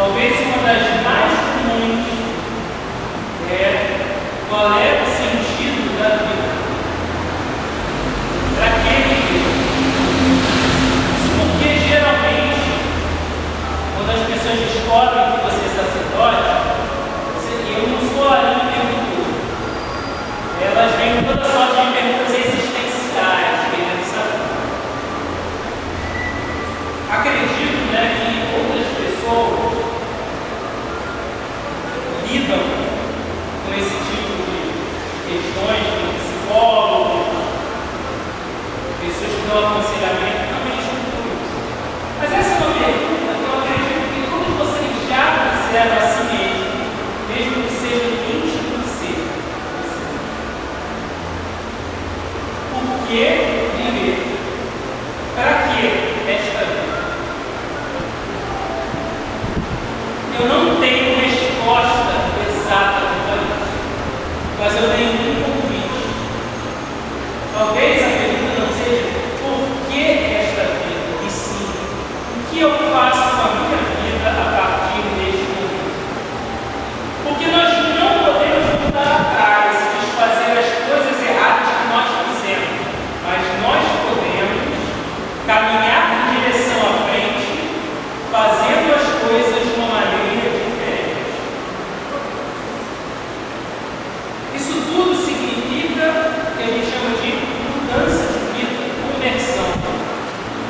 Talvez uma das mais comuns é qual é o sentido da vida. Para que viver? Porque geralmente, quando as pessoas descobrem que você é sacerdote, eu não sou a linha perguntou. Elas vêm com toda sorte de perguntas existenciais, querendo saber. Acredito, que outras pessoas lidam com esse tipo de questões, de psicólogos, pessoas que dão aconselhamento, também estudam isso. Mas essa é uma pergunta que eu acredito que todos vocês já fizeram a si mesmo que seja íntimo de si. Por que viver? Para que esta vida? Eu não tenho resposta exata para isso, mas eu tenho um convite. Talvez a pergunta não seja por que esta vida, e sim, o que eu faço com a minha vida a partir deste momento. Porque nós não podemos voltar atrás e desfazer as coisas erradas que nós fizemos, mas nós podemos caminhar em direção à frente, fazendo as coisas de uma maneira diferente. Isso tudo significa que a gente chama de mudança de vida, conversão.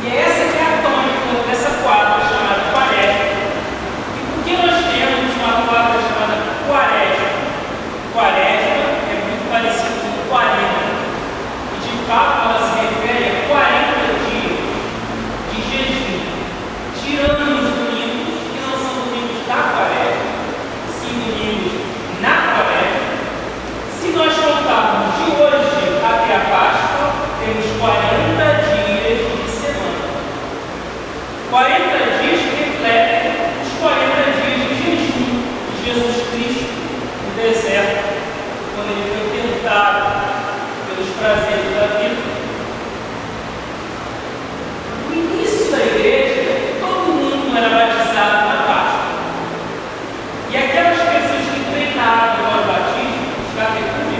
E essa que é a tônica dessa quadra chamada Quaresma. E por que nós temos uma quadra chamada Quaresma? Quaresma é muito parecido com 40. E de fato ela se refere a 40 dias de jejum, tirando os domingos, que não são domingos da Quaresma, sim domingos na Quaresma. Se nós contarmos de hoje até a Páscoa, temos 40 dias de semana. 40 dias que refletem os 40 dias de jejum de Jesus Cristo no deserto, quando ele foi tentado pelos prazeres da vida. No início da igreja, todo mundo era batizado na Páscoa. E aquelas pessoas que treinavam para o batismo, os catecúmenos,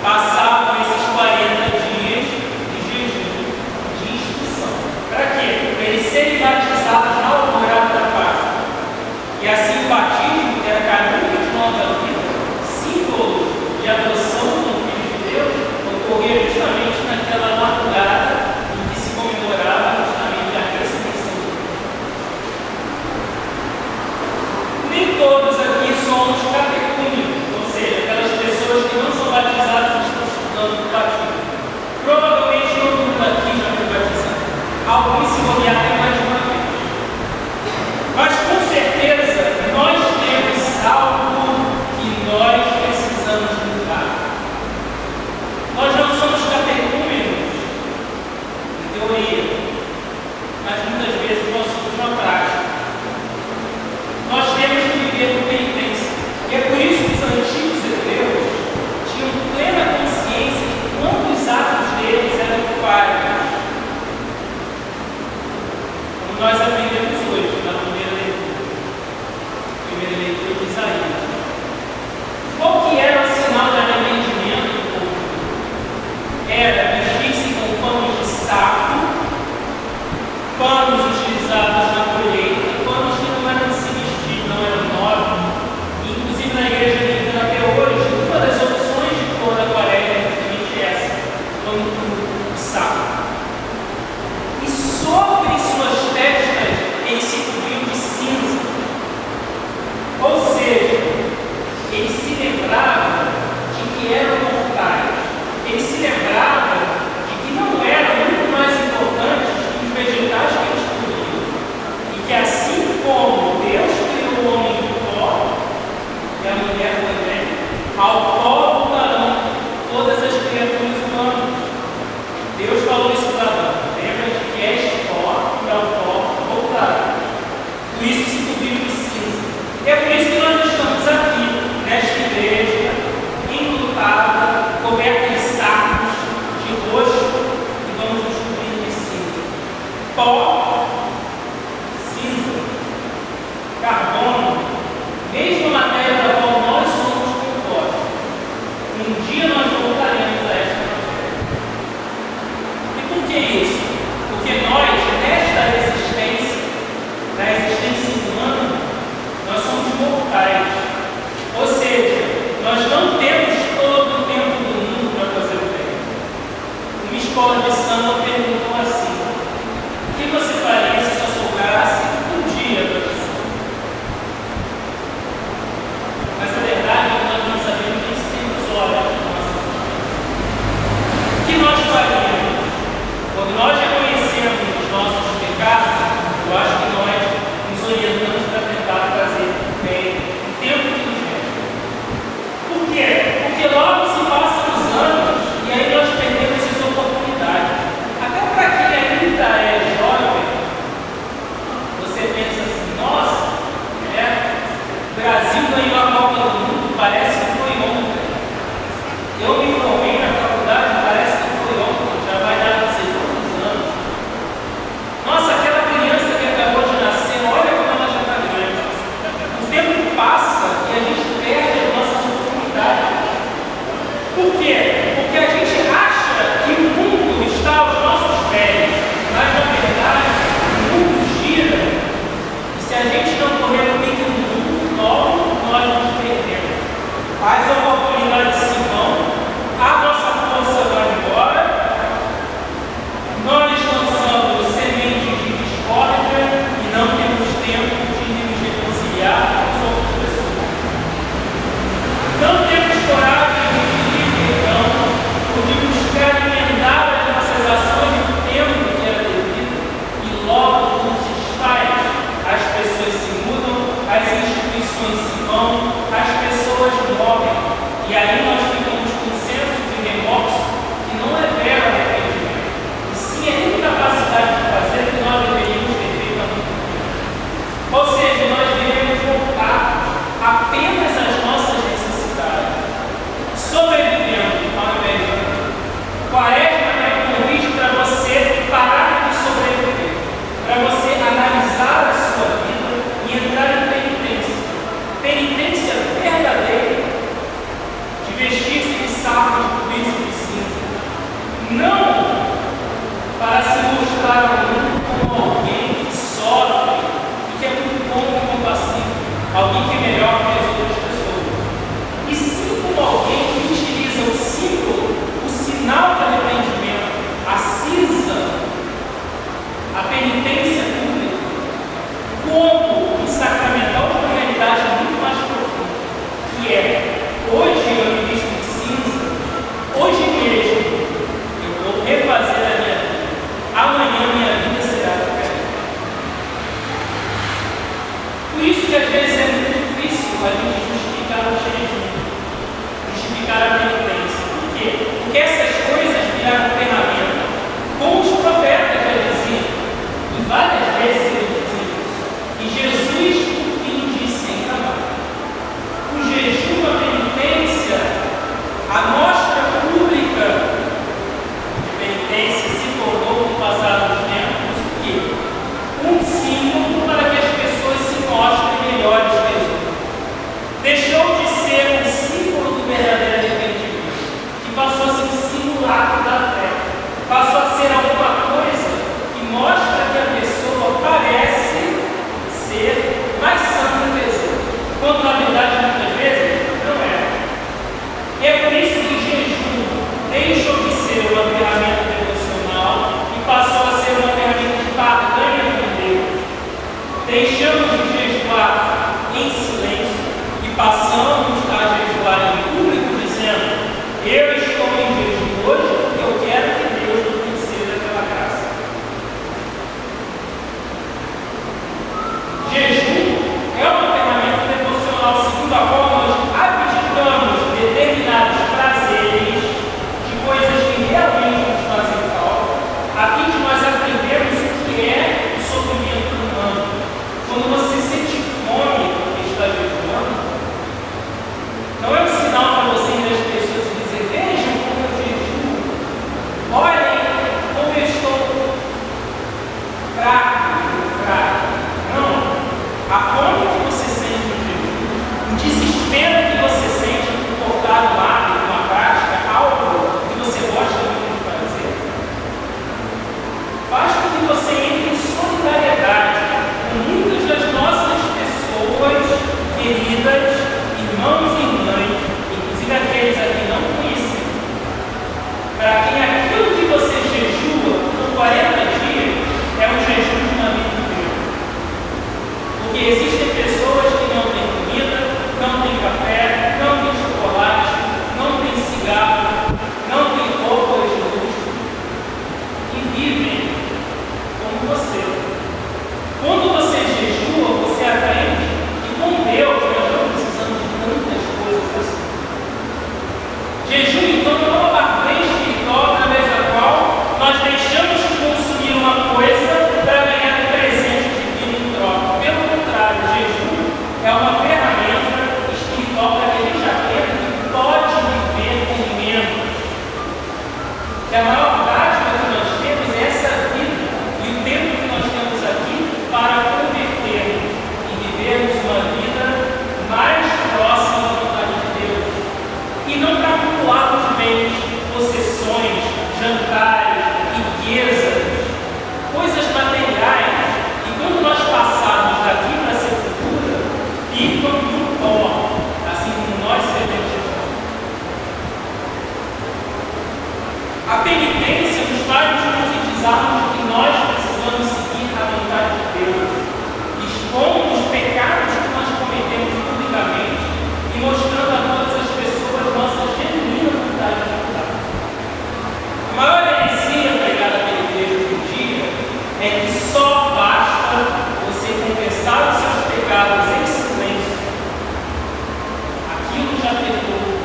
passavam esses 40 dias de jejum, de instrução. Para quê? Para eles serem batizados na alvorada da Páscoa. E assim o batismo, que era caminho de nova vida, símbolo de adoção do Filho de Deus, ocorria justamente naquela madrugada em que se comemorava justamente a ressurreição de Deus. Nem todos aqui somos catecúmenos, ou seja, aquelas pessoas que não são batizadas e estão estudando o batismo. Provavelmente todo mundo aqui já foi batizado. Alguns se molhar até mais de uma vez. Mas com certeza nós temos algo que nós precisamos mudar. Nós não somos catecúmenos em teoria, mas muitas vezes nós somos na prática. Nós temos que viver com penitência. E é por isso que os antigos hebreus tinham plena consciência de quantos atos deles eram falhos. Como nós aprendemos hoje na primeira leitura de Isaías. Qual que era o sinal de arrependimento do povo? Era vestir-se com panos de saco, panos utilizados na colheita, panos que não eram de se vestir, não eram novos. Inclusive na igreja americana até hoje, uma das opções de cor da Quaresma é justamente essa, pano de saco. E sobre suas testas ele se cobriu de cinza. Ou seja, ele se lembrava de que eram mortais. Ele se lembrava de que não eram muito mais importantes que os vegetais que eles comiam. E que assim como Deus criou o homem do pó, e a mulher também, ao pó voltarão todas as criaturas humanas. Deus falou isso para Adão. Lembra de que és pó e ao pó voltará. Por isso se cobriu de cinza. É por isso que nós estamos aqui, nesta igreja, enlutada, coberta de sacos, de rosto, e vamos nos cobrir de cinza. Pó, cinza, carbono, mesma matéria da qual nós somos compostos. Um dia nós voltaremos a esta matéria. E por que isso? Porque nós, nesta existência, na existência humana, nós somos mortais. Ou seja, nós não temos todo o tempo do mundo para fazer o bem. Uma escola de samba perguntou assim: o que você faria se só sobrasse um dia para você? Mas a verdade é que nós não sabemos nem se temos horas na nossa vida. O que nós faríamos? Quando nós reconhecemos os nossos pecados, eu acho que nós nos orientamos para tentar fazer bem o tempo que nos resta. Por quê? Porque logo se passam os anos e aí nós perdemos as oportunidades. Até para quem ainda é jovem, você pensa assim: nossa, o Brasil ganhou a Copa do Mundo, parece que foi ontem. Eu me formei na faculdade, parece que foi ontem, já vai dar não sei quantos anos. Nossa, aquela criança que acabou de nascer, olha como ela já está grande. O tempo passa e a gente perde as nossas oportunidades. Por quê? Porque a gente acha que o mundo está aos nossos pés, mas na verdade o mundo gira. E se a gente não correr no meio do mundo, logo nós nos perdemos. As oportunidades se vão, a nossa força vai embora, nós lançamos sementes de discórdia e não temos tempo de nos reconciliar com as outras pessoas. Não temos coragem de pedir perdão, ou de buscar emendar as nossas ações no tempo que era devido, e logo tudo se desfaz. As pessoas se mudam, as instituições se vão, as pessoas morrem. E aí nós ficamos com um senso de remorso que não é vero arrependimento, e sim é incapacidade de fazer o que nós deveríamos ter feito há muito tempo. Ou seja, nós devemos voltar apenas às nossas necessidades, sobrevivendo ao invés de viver. Quaresma é um convite para você parar de sobreviver, para você analisar a sua vida e entrar em penitência. Penitência verdadeira, de vestir-se de saco de príncipe cinza. Não para se mostrar ao mundo como alguém que sofre e que é muito bom e compassivo, alguém que é melhor que as outras pessoas. E sim como alguém que utiliza o símbolo, o sinal do arrependimento, a cinza, a penitência pública, como um sacramental de uma realidade muito mais profunda, que é: hoje eu me visto de cinza, hoje mesmo eu vou refazer a minha vida, amanhã minha vida será diferente. Por isso que às vezes é muito difícil a gente justificar o jejum, justificar a penitência. Por quê? Porque essas coisas viraram ferramenta. Como os profetas já diziam, e várias vezes eles diziam isso, e Jesus por fim disse ainda mais: o jejum, a penitência, a mostra pública de penitência se tornou, no passar dos tempos, o quê? Um símbolo para que as pessoas se mostrem melhores que as outras. Deixou de ser um símbolo do verdadeiro arrependimento, que passou a ser um simulacro da fé, passou a ser alguma coisa que mostra que a pessoa parece ser mais santa que as outras, quando na verdade muitas vezes não é. É por isso que o jejum deixou de ser uma ferramenta devocional e passou a ser uma ferramenta de barganha com Deus. Deixamos de jejuar em silêncio e passamos a jejuar em público, dizendo: eu estou em jejum hoje porque eu quero que Deus me conceda aquela graça. Jejum é uma ferramenta devocional segundo a qual nós abdicamos determinados prazeres de coisas que realmente nos fazem falta, a fim de nós aprendermos o que é o sofrimento humano. Quando você sente fome porque está jejuando, Porque existem pessoas que não têm comida, não têm café, não têm chocolate, não têm cigarro, não têm roupas de luxo e vivem como você. Quando você jejua, você aprende que com Deus nós não precisamos de tantas coisas assim. Jejum, então, não é uma barganha espiritual através da qual nós deixamos de consumir uma coisa para ganhar um presente divino em troca. Pelo contrário, jejum é uma ferramenta espiritual para que a gente aprenda que pode viver com menos. Que a maior dádiva que nós temos é essa vida e o tempo que nós temos aqui para convertermos e vivermos uma vida mais próxima da vontade de Deus. E não para acumularmos bens, possessões, jantares, riquezas, coisas materiais, e quando nós passarmos daqui para a sepultura, ficam no pó, assim como nós seremos de pó. A penitência nos faz nos conscientizarmos de que nós precisamos seguir a vontade de Deus, expondo os pecados que nós cometemos publicamente e mostrando a todas as pessoas nossa genuína vontade de mudar. A maior heresia pregada pela igreja hoje em dia é que só basta você confessar os seus pecados em silêncio. Aquilo já perdoou.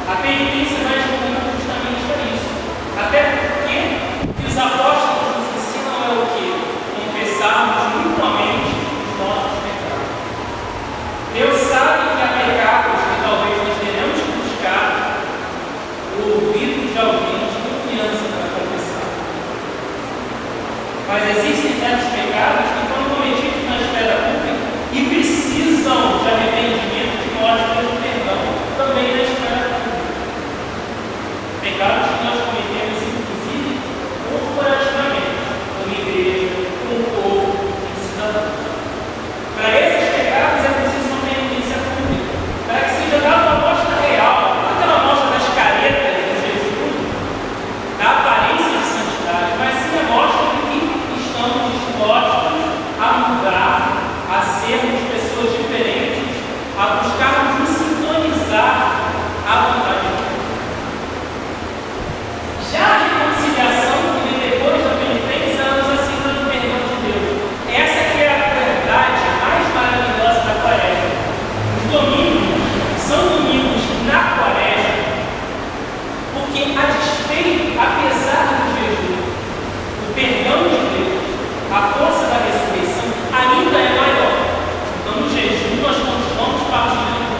A penitência vai respondendo justamente a isso. Até porque o que os apóstolos nos ensinam é o quê? Confessarmos mutuamente os nossos pecados. Deus sabe que há pecados que talvez nós teremos que buscar o ouvido de alguém de confiança para confessar. Mas existem certos pecados que foram cometidos na esfera pública e precisam de arrependimento que nós temos perdão também na esfera pública. Pecados que nós cometemos, inclusive, corporativamente, como igreja, como povo, como cidadãos. Para esses pecados é preciso uma penitência pública, para que seja dada uma mostra real, não aquela mostra das caretas de Jesus, da aparência de santidade, mas sim a mostra de que estamos dispostos a mudar, a sermos pessoas diferentes, a buscarmos nos sintonizar à vontade de Deus. Já a reconciliação que vem depois da penitência, ela nos assina do perdão de Deus. Essa que é a verdade mais maravilhosa da Quaresma. Os domingos são domingos na Quaresma, porque a despeito, apesar do jejum, o perdão de Deus, a força da ressurreição ainda é maior. Então, no jejum, nós continuamos partilhando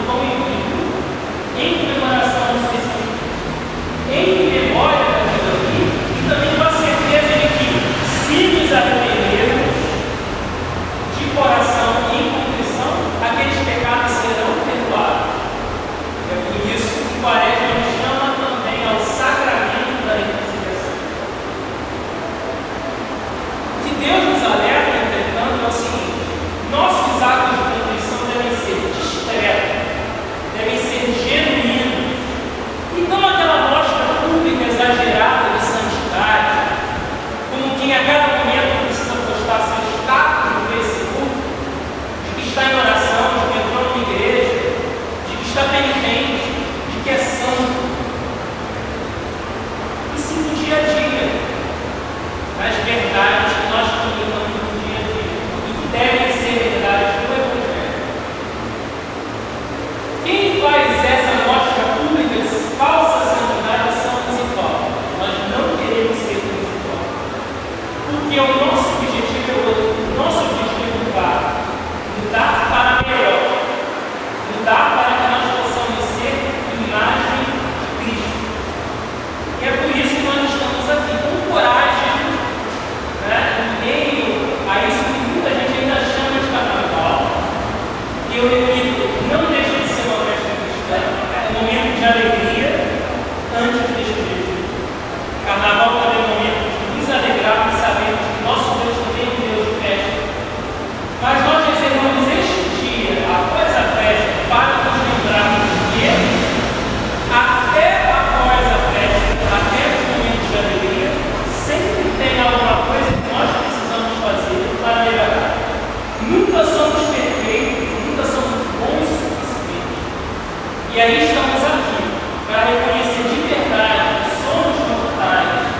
E aí estamos aqui para reconhecer de verdade que somos mortais,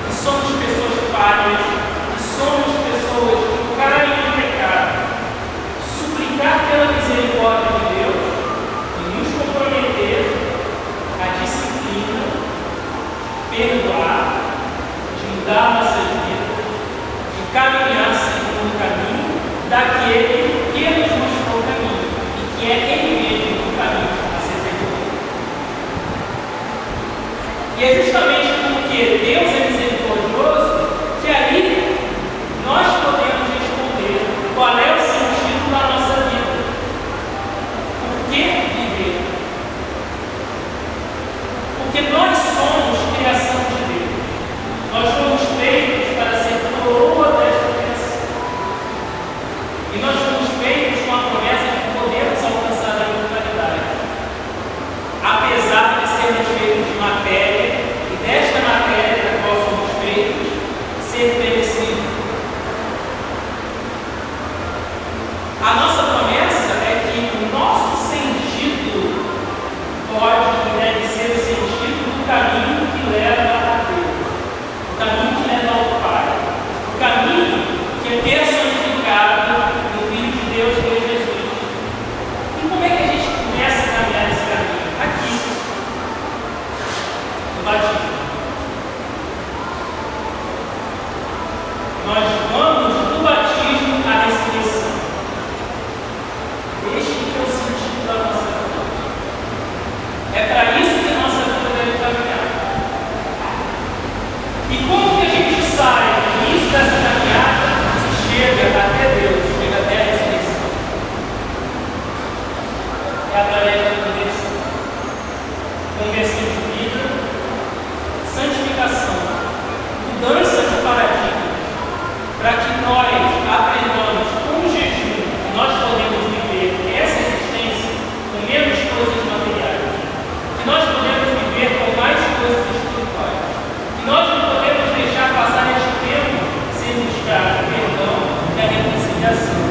que somos pessoas falhas, que somos pessoas que caem em pecado. Suplicar pela misericórdia de Deus e nos comprometer à disciplina, perdoar, de mudar nossas vidas, de caminhar segundo o caminho daquele que nos mostrou o caminho e que é Ele mesmo o caminho a ser perdoado. E é justamente porque Deus é misericordioso que aí nós podemos responder qual é o sentido da nossa vida. Por que viver? Porque nós somos criação de Deus. Nós fomos feitos para ser coroa desta criação. E nós fomos feitos com a promessa de que podemos alcançar a imortalidade. Apesar de sermos feitos de matéria, e desta matéria da qual somos feitos, ser perecível. A nossa promessa é que o nosso sentido pode e deve ser o sentido do caminho que leva a Deus, o caminho que leva ao Pai, o caminho que é personificado no Filho de Deus, que é Jesus. E como é que a gente começa a caminhar nesse caminho? Aqui, no batismo. Nós vamos do batismo à ressurreição. Este que é o sentido da nossa vida. É para isso que a nossa vida deve caminhar. E como que a gente sai do início dessa caminhada e chega até Deus, chega até a ressurreição? É através da conversão. Conversão de vida, santificação, mudança de paradigma, para que nós aprendamos com jejum que nós podemos viver essa existência com menos coisas materiais, que nós podemos viver com mais coisas espirituais, que nós não podemos deixar passar este tempo sem buscar o perdão e a reconciliação.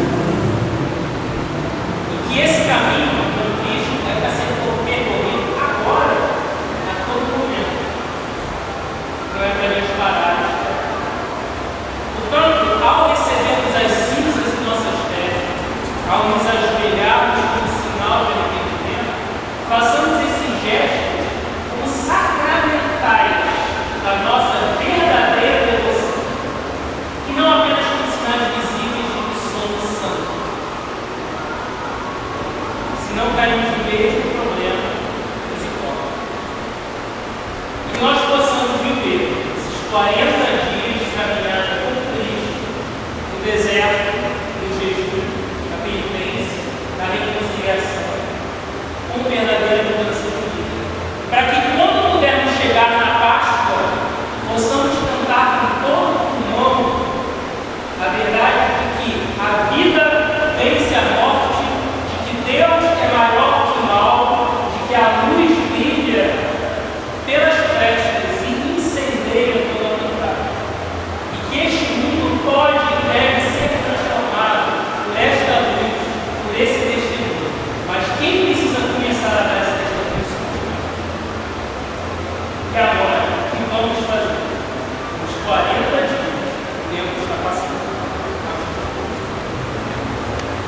E que esse caminho com Cristo é para ser percorrido agora, a todo momento. Não é para a gente parar. Portanto, ao recebermos as cinzas de nossas terras, ao nos